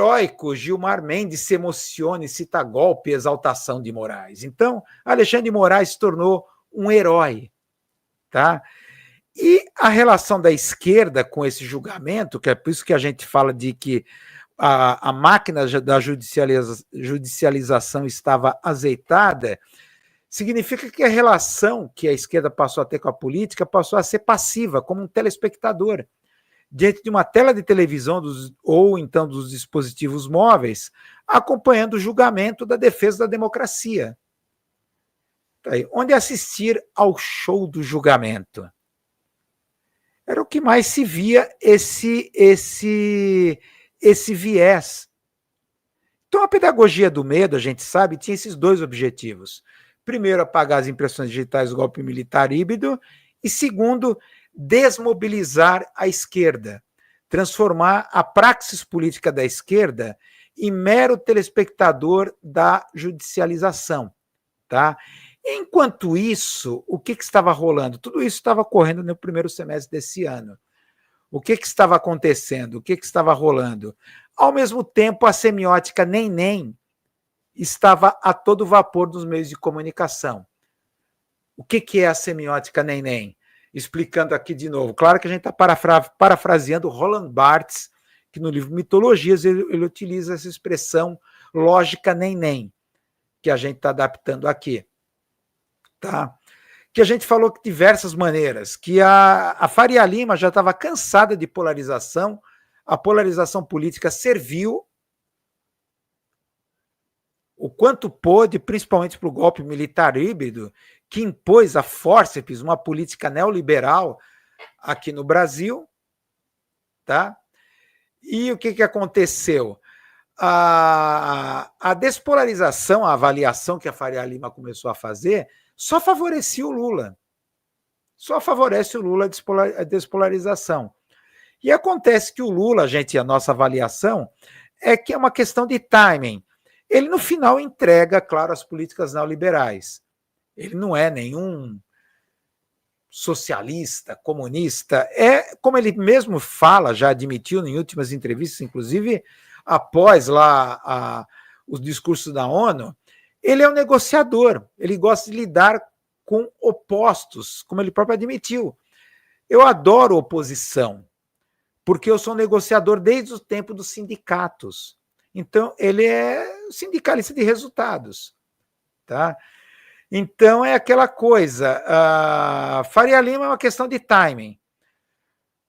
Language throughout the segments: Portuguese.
heróico Gilmar Mendes se emociona e cita golpe e exaltação de Moraes. Então, Alexandre de Moraes se tornou um herói. Tá? E a relação da esquerda com esse julgamento, que é por isso que a gente fala de que a máquina da judicialização estava azeitada, significa que a relação que a esquerda passou a ter com a política passou a ser passiva, como um telespectador, diante de uma tela de televisão ou então dos dispositivos móveis, acompanhando o julgamento da defesa da democracia. Onde assistir ao show do julgamento. Era o que mais se via esse viés. Então, a pedagogia do medo, a gente sabe, tinha esses dois objetivos. Primeiro, apagar as impressões digitais do golpe militar híbrido, e segundo, desmobilizar a esquerda, transformar a praxis política da esquerda em mero telespectador da judicialização. Tá? Enquanto isso, o que estava rolando? Tudo isso estava ocorrendo no primeiro semestre desse ano. O que estava acontecendo? O que estava rolando? Ao mesmo tempo, a semiótica nem estava a todo vapor nos meios de comunicação. O que é a semiótica nem? Explicando aqui de novo. Claro que a gente está parafraseando Roland Barthes, que no livro Mitologias ele utiliza essa expressão lógica nem, que a gente está adaptando aqui. Tá? Que a gente falou de diversas maneiras, que a Faria Lima já estava cansada de polarização, a polarização política serviu o quanto pôde, principalmente para o golpe militar híbrido, que impôs a fórceps uma política neoliberal aqui no Brasil. Tá? E o que aconteceu? A despolarização, a avaliação que a Faria Lima começou a fazer, só favorecia o Lula. Só favorece o Lula a despolarização. E acontece que o Lula, a nossa avaliação, é que é uma questão de timing. Ele, no final, entrega, claro, as políticas neoliberais. Ele não é nenhum socialista, comunista. É, como ele mesmo fala, já admitiu em últimas entrevistas, inclusive após lá os discursos da ONU, ele é um negociador, ele gosta de lidar com opostos, como ele próprio admitiu. Eu adoro oposição, porque eu sou negociador desde o tempo dos sindicatos. Então, ele é sindicalista de resultados. Tá? Então, é aquela coisa. Faria Lima é uma questão de timing.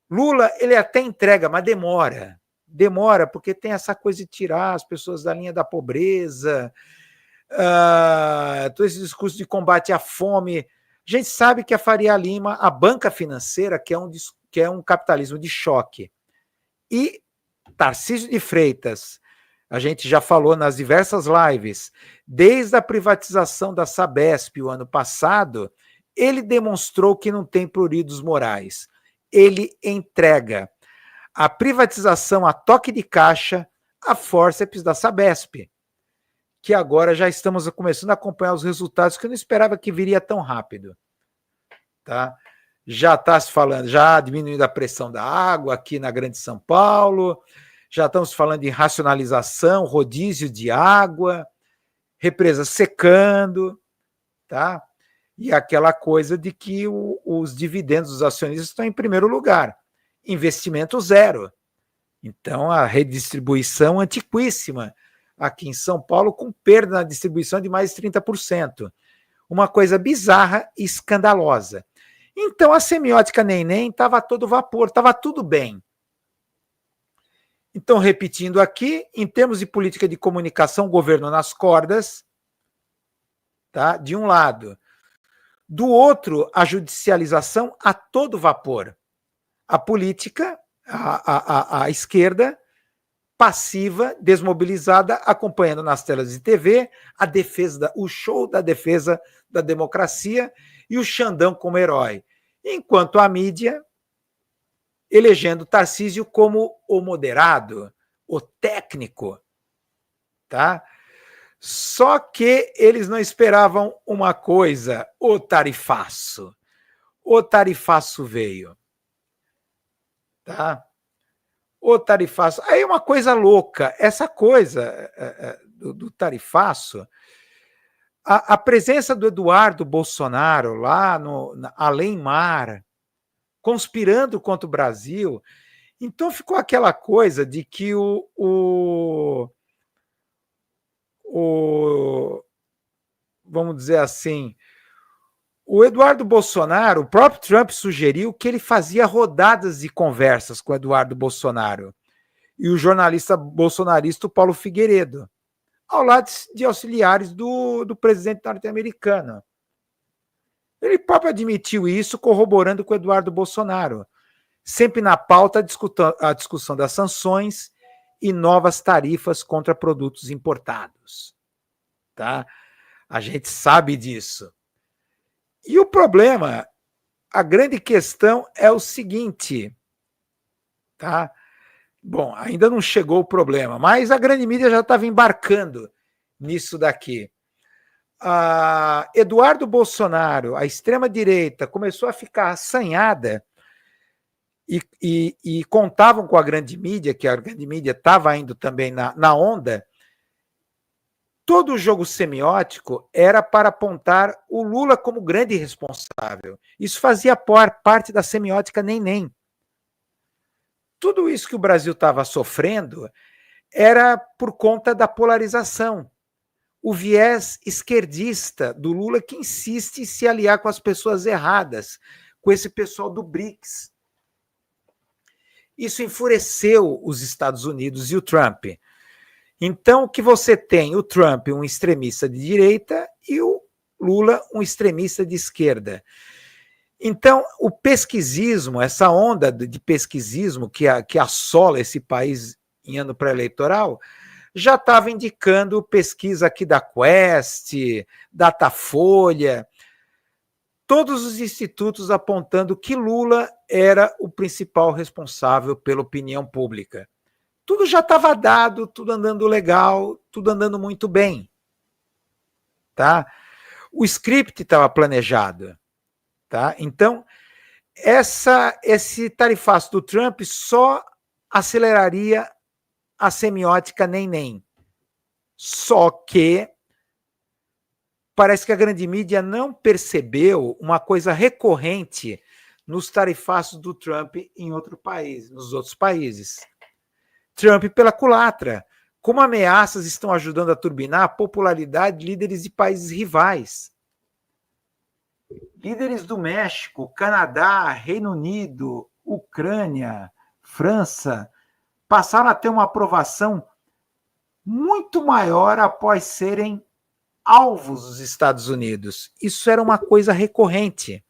Lula, ele até entrega, mas demora. Demora, porque tem essa coisa de tirar as pessoas da linha da pobreza, todo esse discurso de combate à fome. A gente sabe que a Faria Lima, a banca financeira, que é um capitalismo de choque, e Tarcísio de Freitas, a gente já falou nas diversas lives, desde a privatização da Sabesp o ano passado, ele demonstrou que não tem pruridos morais. Ele entrega a privatização a toque de caixa a fórceps da Sabesp, que agora já estamos começando a acompanhar os resultados que eu não esperava que viria tão rápido. Tá? Já está se falando, já diminuindo a pressão da água aqui na Grande São Paulo, já estamos falando em racionalização, rodízio de água, represas secando, tá? E aquela coisa de que os dividendos dos acionistas estão em primeiro lugar. Investimento zero. Então, a redistribuição antiquíssima aqui em São Paulo, com perda na distribuição de mais de 30%. Uma coisa bizarra e escandalosa. Então, a semiótica nem estava a todo vapor, estava tudo bem. Então, repetindo aqui, em termos de política de comunicação, governo nas cordas, tá? De um lado. Do outro, a judicialização a todo vapor. A política, a esquerda, passiva, desmobilizada, acompanhando nas telas de TV o show da defesa da democracia e o Xandão como herói. Enquanto a mídia elegendo Tarcísio como o moderado, o técnico. Tá? Só que eles não esperavam uma coisa, o tarifaço. O tarifaço veio. Tá? o tarifaço. Aí uma coisa louca, essa coisa do tarifaço, a presença do Eduardo Bolsonaro lá além mar, conspirando contra o Brasil, então ficou aquela coisa de que vamos dizer assim, o Eduardo Bolsonaro, o próprio Trump sugeriu que ele fazia rodadas de conversas com o Eduardo Bolsonaro e o jornalista bolsonarista Paulo Figueiredo, ao lado de auxiliares do presidente norte-americano. Ele próprio admitiu isso, corroborando com o Eduardo Bolsonaro, sempre na pauta a discussão das sanções e novas tarifas contra produtos importados. Tá? A gente sabe disso. E o problema, a grande questão é o seguinte, tá? Bom, ainda não chegou o problema, mas a grande mídia já estava embarcando nisso daqui. Eduardo Bolsonaro, a extrema-direita, começou a ficar assanhada e contavam com a grande mídia, que a grande mídia estava indo também na onda. Todo o jogo semiótico era para apontar o Lula como grande responsável. Isso fazia parte da semiótica nem. Tudo isso que o Brasil estava sofrendo era por conta da polarização. O viés esquerdista do Lula que insiste em se aliar com as pessoas erradas, com esse pessoal do BRICS. Isso enfureceu os Estados Unidos e o Trump. Então, o que você tem? O Trump, um extremista de direita, e o Lula, um extremista de esquerda. Então, o pesquisismo, essa onda de pesquisismo que assola esse país em ano pré-eleitoral, já estava indicando pesquisa aqui da Quest, Datafolha, todos os institutos apontando que Lula era o principal responsável pela opinião pública. Tudo já estava dado, tudo andando legal, tudo andando muito bem. Tá? O script estava planejado. Tá? Então, esse tarifaço do Trump só aceleraria a semiótica nem. Só que parece que a grande mídia não percebeu uma coisa recorrente nos tarifaços do Trump em outro país, nos outros países. Trump pela culatra. Como ameaças estão ajudando a turbinar a popularidade de líderes de países rivais. Líderes do México, Canadá, Reino Unido, Ucrânia, França, passaram a ter uma aprovação muito maior após serem alvos dos Estados Unidos. Isso era uma coisa recorrente.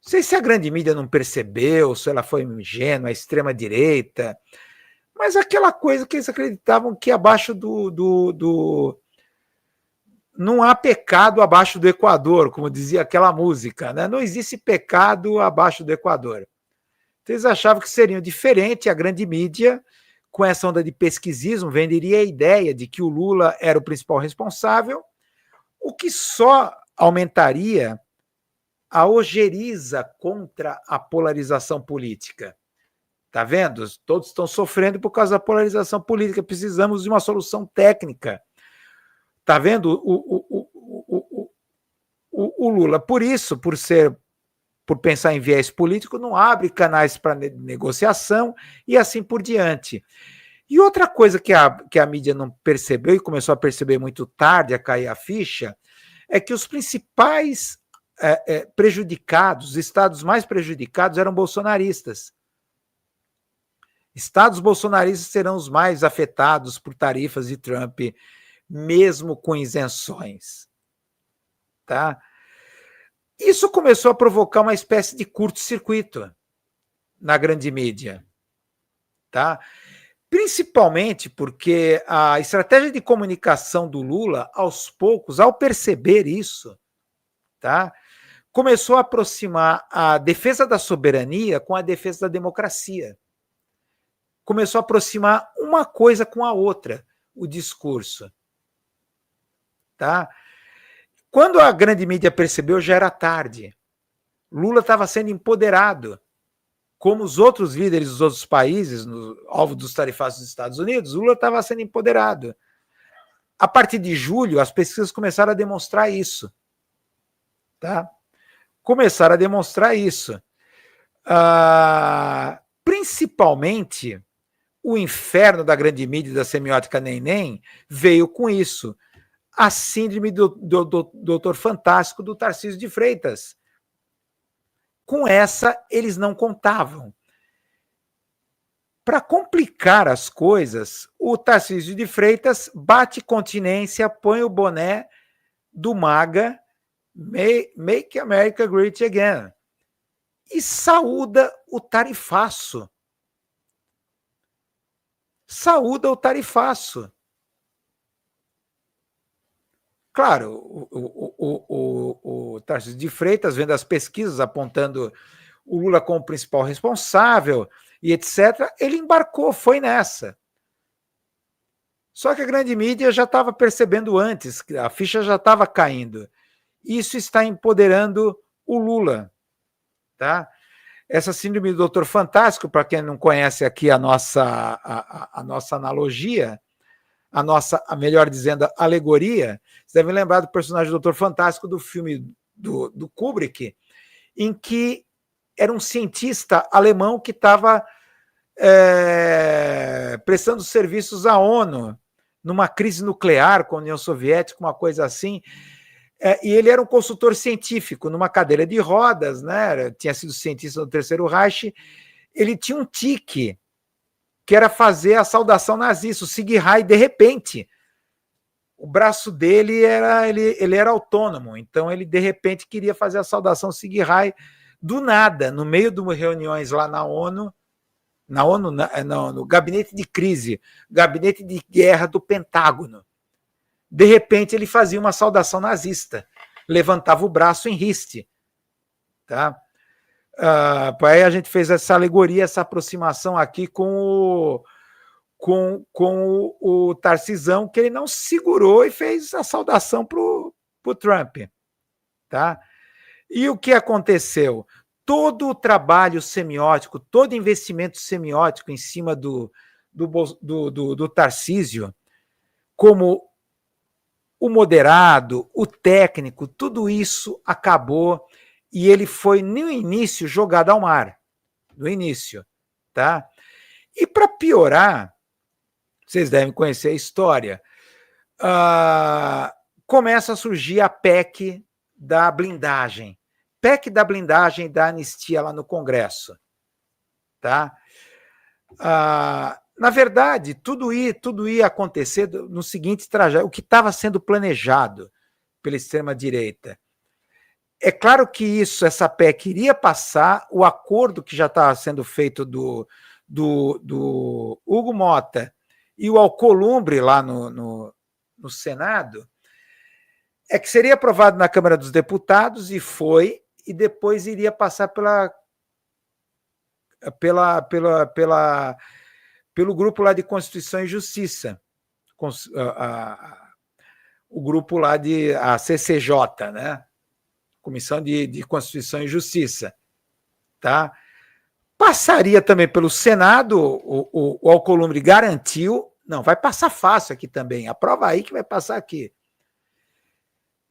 Não sei se a grande mídia não percebeu, se ela foi ingênua, a extrema-direita, mas aquela coisa que eles acreditavam que abaixo não há pecado abaixo do Equador, como dizia aquela música, né? Não existe pecado abaixo do Equador. Então, eles achavam que seriam diferente, a grande mídia, com essa onda de pesquisismo, venderia a ideia de que o Lula era o principal responsável, o que só aumentaria a ojeriza contra a polarização política. Tá vendo? Todos estão sofrendo por causa da polarização política. Precisamos de uma solução técnica. Tá vendo? O Lula, por isso, por pensar em viés político, não abre canais para negociação e assim por diante. E outra coisa que a mídia não percebeu e começou a perceber muito tarde, a cair a ficha, é que os principais prejudicados, os estados mais prejudicados eram bolsonaristas. Estados bolsonaristas serão os mais afetados por tarifas de Trump, mesmo com isenções. Tá? Isso começou a provocar uma espécie de curto-circuito na grande mídia. Tá? Principalmente porque a estratégia de comunicação do Lula, aos poucos, ao perceber isso, tá? Começou a aproximar a defesa da soberania com a defesa da democracia. Começou a aproximar uma coisa com a outra, o discurso. Tá? Quando a grande mídia percebeu, já era tarde. Lula estava sendo empoderado. como os outros líderes dos outros países, no alvo dos tarifaços dos Estados Unidos, o Lula estava sendo empoderado. A partir de julho, as pesquisas começaram a demonstrar isso. Tá? Começaram a demonstrar isso. Principalmente, o inferno da grande mídia da semiótica neném veio com isso. A síndrome do Doutor Fantástico do Tarcísio de Freitas. Com essa, eles não contavam. Para complicar as coisas, o Tarcísio de Freitas bate continência, põe o boné do MAGA, Make America Great Again, e saúda o tarifaço. Saúda o tarifaço. Claro, o Tarcísio de Freitas, vendo as pesquisas apontando o Lula como principal responsável e etc., ele embarcou, foi nessa. Só que a grande mídia já estava percebendo antes, a ficha já estava caindo. Isso está empoderando o Lula. Tá? Essa síndrome do Doutor Fantástico, para quem não conhece aqui a nossa analogia, melhor dizendo, alegoria, vocês devem lembrar do personagem do Doutor Fantástico do filme do Kubrick, em que era um cientista alemão que estava prestando serviços à ONU numa crise nuclear com a União Soviética, uma coisa assim, e ele era um consultor científico numa cadeira de rodas, né? Tinha sido cientista do Terceiro Reich, ele tinha um tique, que era fazer a saudação nazista, o Sieg Heil, de repente. O braço dele ele era autônomo, então ele de repente queria fazer a saudação Sieg Heil do nada, no meio de reuniões lá na ONU, no gabinete de crise, gabinete de guerra do Pentágono. De repente ele fazia uma saudação nazista, levantava o braço em riste. Tá? Aí a gente fez essa alegoria, essa aproximação aqui com o Tarcisão, que ele não segurou e fez a saudação para o Trump. Tá? E o que aconteceu? Todo o trabalho semiótico, todo investimento semiótico em cima do Tarcísio, como o moderado, o técnico, tudo isso acabou e ele foi, no início, jogado ao mar. No início. Tá? E para piorar, vocês devem conhecer a história, começa a surgir a PEC da blindagem. PEC da blindagem da anistia lá no Congresso. Tá? Na verdade, tudo ia acontecer no seguinte trajeto, o que estava sendo planejado pela extrema-direita. É claro que essa PEC iria passar, o acordo que já estava sendo feito do Hugo Mota e o Alcolumbre lá no Senado, é que seria aprovado na Câmara dos Deputados, e foi, e depois iria passar pelo grupo lá de Constituição e Justiça, o grupo lá a CCJ, né? Comissão de Constituição e Justiça. Tá? Passaria também pelo Senado, o Alcolumbre garantiu, não, vai passar fácil aqui também, aprova aí que vai passar aqui.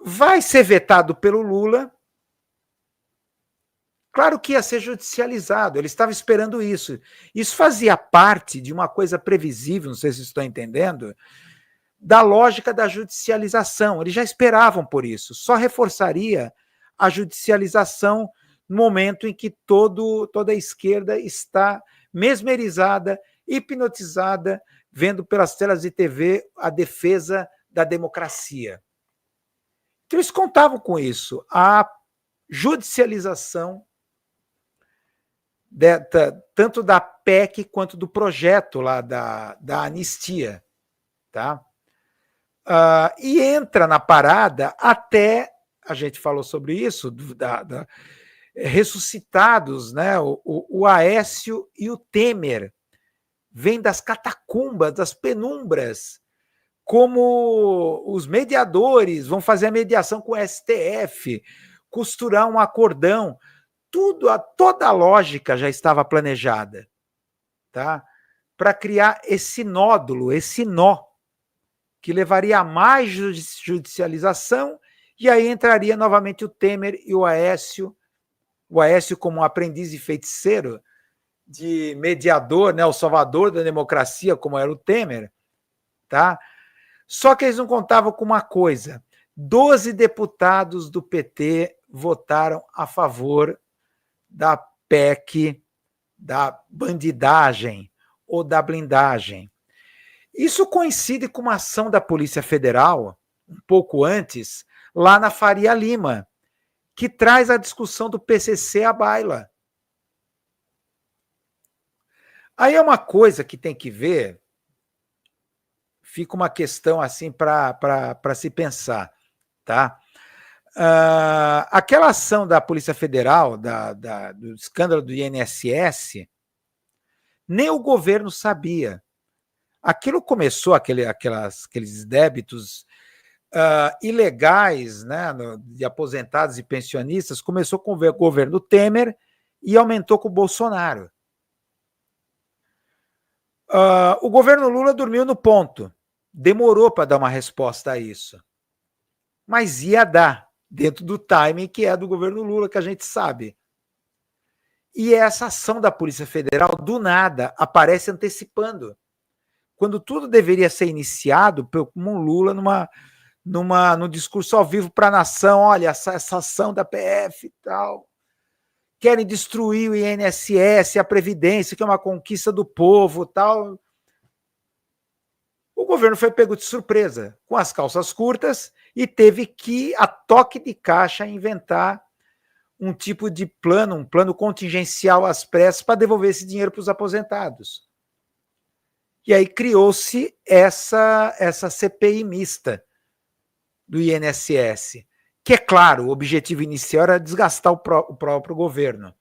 Vai ser vetado pelo Lula. Claro que ia ser judicializado, ele estava esperando isso. Isso fazia parte de uma coisa previsível, não sei se vocês estão entendendo, da lógica da judicialização. Eles já esperavam por isso, só reforçaria a judicialização no momento em que toda a esquerda está mesmerizada, hipnotizada, vendo pelas telas de TV a defesa da democracia. Então eles contavam com isso, a judicialização tanto da PEC quanto do projeto lá da anistia. Tá? E entra na parada até, a gente falou sobre isso, ressuscitados, né? O Aécio e o Temer vêm das catacumbas, das penumbras, como os mediadores vão fazer a mediação com o STF, costurar um acordão. toda a lógica já estava planejada, tá? Para criar esse nódulo, esse nó, que levaria a mais judicialização, e aí entraria novamente o Temer e o Aécio como um aprendiz de feiticeiro, de mediador, né, o salvador da democracia, como era o Temer, tá? Só que eles não contavam com uma coisa: 12 deputados do PT votaram a favor da PEC da bandidagem ou da blindagem. Isso coincide com uma ação da Polícia Federal, um pouco antes, lá na Faria Lima, que traz a discussão do PCC à baila. Aí é uma coisa que tem que ver, fica uma questão assim para se pensar, tá? Aquela ação da Polícia Federal, do escândalo do INSS, nem o governo sabia. Aquilo começou, aqueles débitos ilegais, né, de aposentados e pensionistas, começou com o governo Temer e aumentou com o Bolsonaro. O governo Lula dormiu no ponto, demorou para dar uma resposta a isso, mas ia dar, dentro do timing que é do governo Lula, que a gente sabe. E essa ação da Polícia Federal, do nada, aparece antecipando, quando tudo deveria ser iniciado como um Lula no discurso ao vivo para a nação: olha, essa ação da PF e tal, querem destruir o INSS, a Previdência, que é uma conquista do povo tal. O governo foi pego de surpresa, com as calças curtas, e teve que, a toque de caixa, inventar um tipo de plano, um plano contingencial às pressas para devolver esse dinheiro para os aposentados. E aí criou-se essa CPI mista do INSS, que, é claro, o objetivo inicial era desgastar o próprio governo.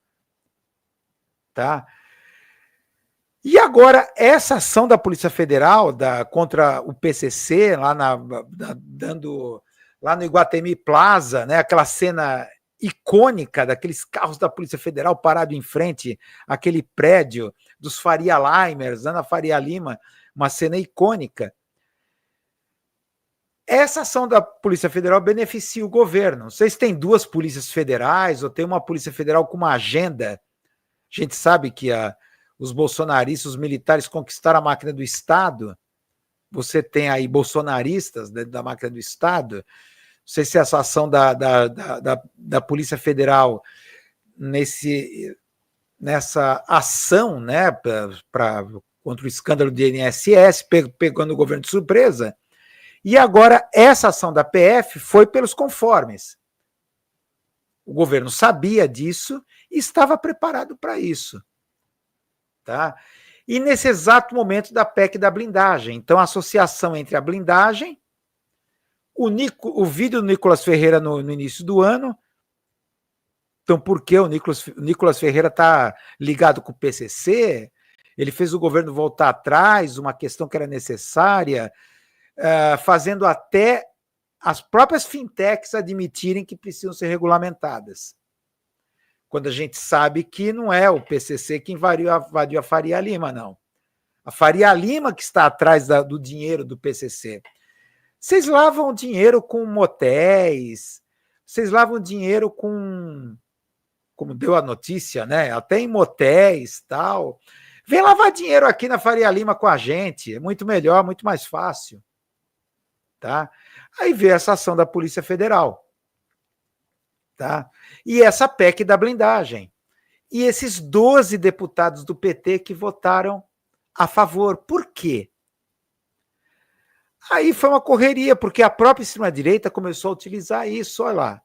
Tá? E agora, essa ação da Polícia Federal contra o PCC, lá no Iguatemi Plaza, né, aquela cena icônica daqueles carros da Polícia Federal parados em frente àquele prédio dos Faria Limers, na Faria Lima, uma cena icônica. Essa ação da Polícia Federal beneficia o governo. Vocês têm duas polícias federais, ou tem uma Polícia Federal com uma agenda. A gente sabe que os bolsonaristas, os militares conquistaram a máquina do Estado. Você tem aí bolsonaristas dentro da máquina do Estado. Não sei se essa ação da Polícia Federal nessa ação, né, contra o escândalo do INSS, pegando o governo de surpresa. E agora essa ação da PF foi pelos conformes. O governo sabia disso e estava preparado para isso. Tá? E nesse exato momento da PEC da blindagem. Então, a associação entre a blindagem, o vídeo do Nicolas Ferreira no início do ano. Então, por que o Nicolas Ferreira está ligado com o PCC? Ele fez o governo voltar atrás, uma questão que era necessária, fazendo até as próprias fintechs admitirem que precisam ser regulamentadas. Quando a gente sabe que não é o PCC que invadiu a Faria Lima, não. A Faria Lima que está atrás do dinheiro do PCC. Vocês lavam dinheiro com motéis, vocês lavam dinheiro com, como deu a notícia, né? Até em motéis, tal. Vem lavar dinheiro aqui na Faria Lima com a gente, é muito melhor, muito mais fácil. Tá? Aí veio essa ação da Polícia Federal. Tá? E essa PEC da blindagem. E esses 12 deputados do PT que votaram a favor. Por quê? Aí foi uma correria, porque a própria extrema-direita começou a utilizar isso, olha lá.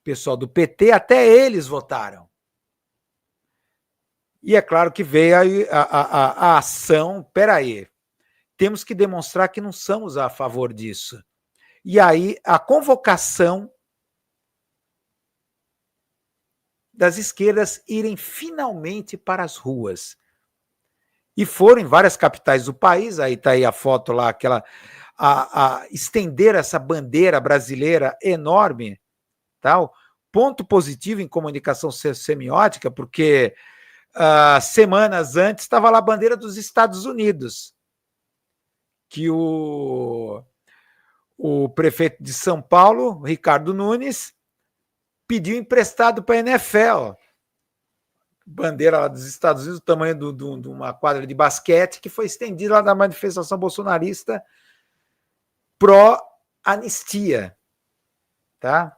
O pessoal do PT, até eles votaram. E é claro que veio a ação, peraí, temos que demonstrar que não somos a favor disso. E aí a convocação das esquerdas irem finalmente para as ruas. E foram em várias capitais do país, aí está aí a foto lá, estender essa bandeira brasileira enorme, tal, ponto positivo em comunicação semiótica, porque semanas antes estava lá a bandeira dos Estados Unidos, que o prefeito de São Paulo, Ricardo Nunes, pediu emprestado para a NFL. Bandeira lá dos Estados Unidos, do tamanho de uma quadra de basquete, que foi estendida lá na manifestação bolsonarista pró-anistia. Tá?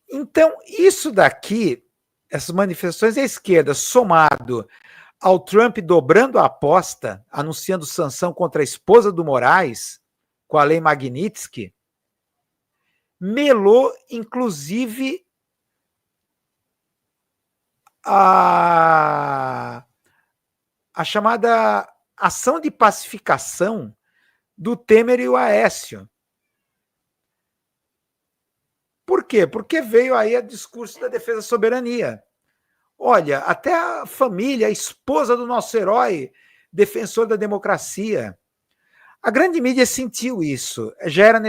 Então, isso daqui, essas manifestações da esquerda, somado ao Trump dobrando a aposta, anunciando sanção contra a esposa do Moraes, com a lei Magnitsky, melou, inclusive, a chamada ação de pacificação do Temer e o Aécio. Por quê? Porque veio aí o discurso da defesa da soberania. Olha, até a família, a esposa do nosso herói, defensor da democracia. A grande mídia sentiu isso, já era a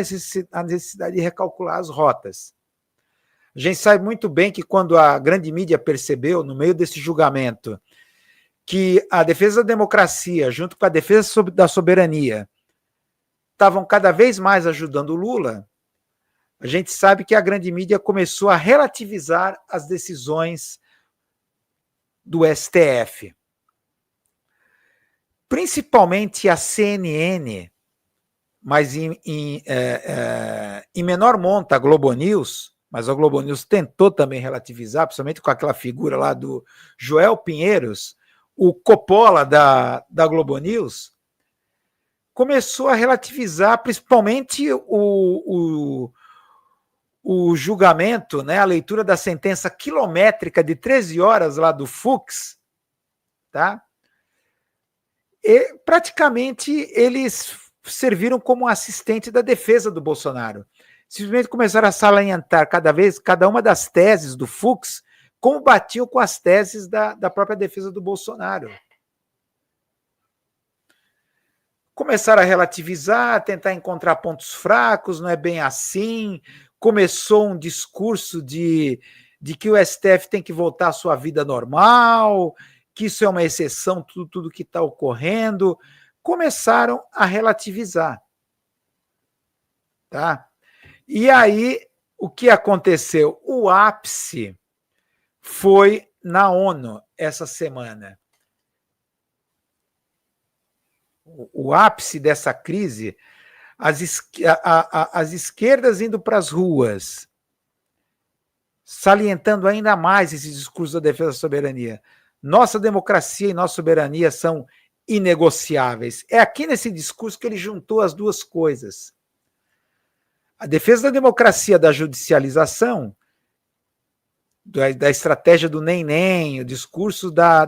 necessidade de recalcular as rotas. A gente sabe muito bem que quando a grande mídia percebeu, no meio desse julgamento, que a defesa da democracia, junto com a defesa da soberania, estavam cada vez mais ajudando o Lula, a gente sabe que a grande mídia começou a relativizar as decisões do STF. Principalmente a CNN, mas em menor monta a Globo News, mas a Globo News tentou também relativizar, principalmente com aquela figura lá do Joel Pinheiros, o Coppola da Globo News, começou a relativizar principalmente o julgamento, né, a leitura da sentença quilométrica de 13 horas lá do Fux, tá? E praticamente eles serviram como assistente da defesa do Bolsonaro. Simplesmente começaram a salientar cada uma das teses do Fux, como batiam com as teses da própria defesa do Bolsonaro. Começaram a relativizar, a tentar encontrar pontos fracos, não é bem assim. Começou um discurso de que o STF tem que voltar à sua vida normal, que isso é uma exceção, tudo que está ocorrendo. Começaram a relativizar. Tá? E aí, o que aconteceu? O ápice foi na ONU essa semana. O ápice dessa crise, as esquerdas indo para as ruas, salientando ainda mais esse discurso da defesa da soberania. Nossa democracia e nossa soberania são inegociáveis. É aqui nesse discurso que ele juntou as duas coisas. A defesa da democracia, da judicialização, da estratégia do nem-nem, o discurso da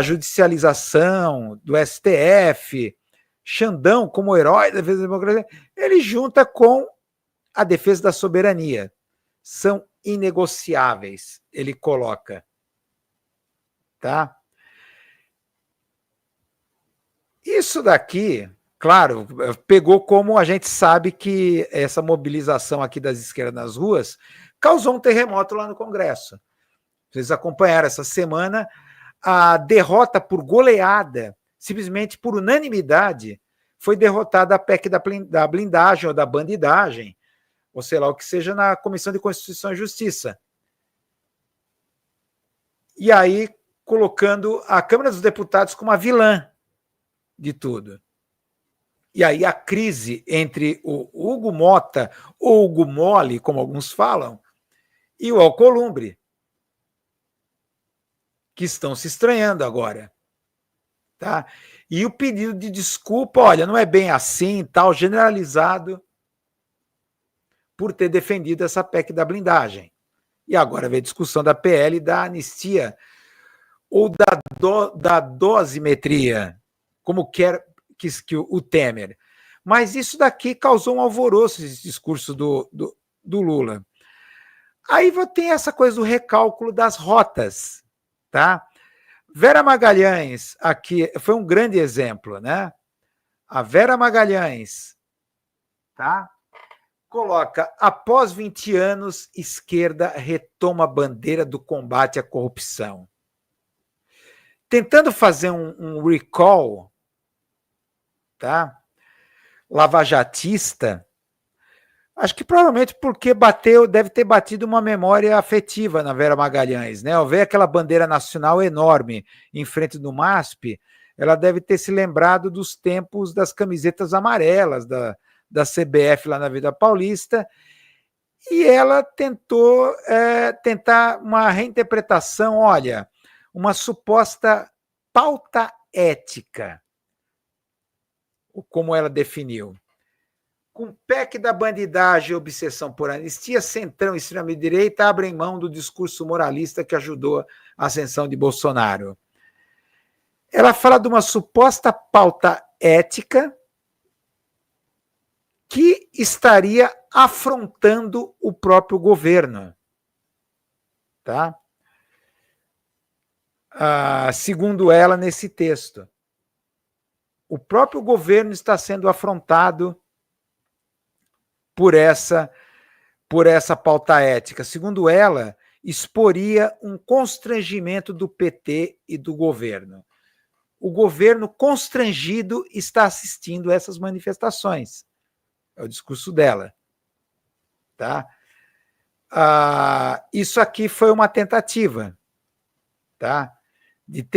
judicialização, do STF, Xandão como herói da defesa da democracia, ele junta com a defesa da soberania. São inegociáveis, ele coloca. Tá? Isso daqui, claro, pegou como a gente sabe que essa mobilização aqui das esquerdas nas ruas causou um terremoto lá no Congresso. Vocês acompanharam essa semana a derrota por goleada, simplesmente por unanimidade, foi derrotada a PEC da blindagem ou da bandidagem, ou sei lá o que seja, na Comissão de Constituição e Justiça. E aí, colocando a Câmara dos Deputados como a vilã de tudo. E aí a crise entre o Hugo Mota, ou Hugo Mole, como alguns falam, e o Alcolumbre, que estão se estranhando agora. Tá? E o pedido de desculpa, olha, não é bem assim, tal, generalizado, por ter defendido essa PEC da blindagem. E agora vem a discussão da PL da anistia, ou da dosimetria, como quer que o Temer. Mas isso daqui causou um alvoroço, esse discurso do Lula. Aí tem essa coisa do recálculo das rotas, tá? Vera Magalhães, aqui, foi um grande exemplo, né? A Vera Magalhães, tá? coloca: após 20 anos, esquerda retoma a bandeira do combate à corrupção. Tentando fazer um recall, tá? Lavajatista, acho que provavelmente porque deve ter batido uma memória afetiva na Vera Magalhães, né? Ao ver aquela bandeira nacional enorme em frente do MASP, ela deve ter se lembrado dos tempos das camisetas amarelas da CBF lá na Vida Paulista, e ela tentou tentar uma reinterpretação, olha, uma suposta pauta ética, como ela definiu. Com PEC da bandidagem e obsessão por anistia, Centrão e extrema-direita abrem mão do discurso moralista que ajudou a ascensão de Bolsonaro. Ela fala de uma suposta pauta ética que estaria afrontando o próprio governo. Tá? Segundo ela, nesse texto, o próprio governo está sendo afrontado por essa pauta ética. Segundo ela, exporia um constrangimento do PT e do governo. O governo constrangido está assistindo a essas manifestações. É o discurso dela. Tá? Isso aqui foi uma tentativa, tá? De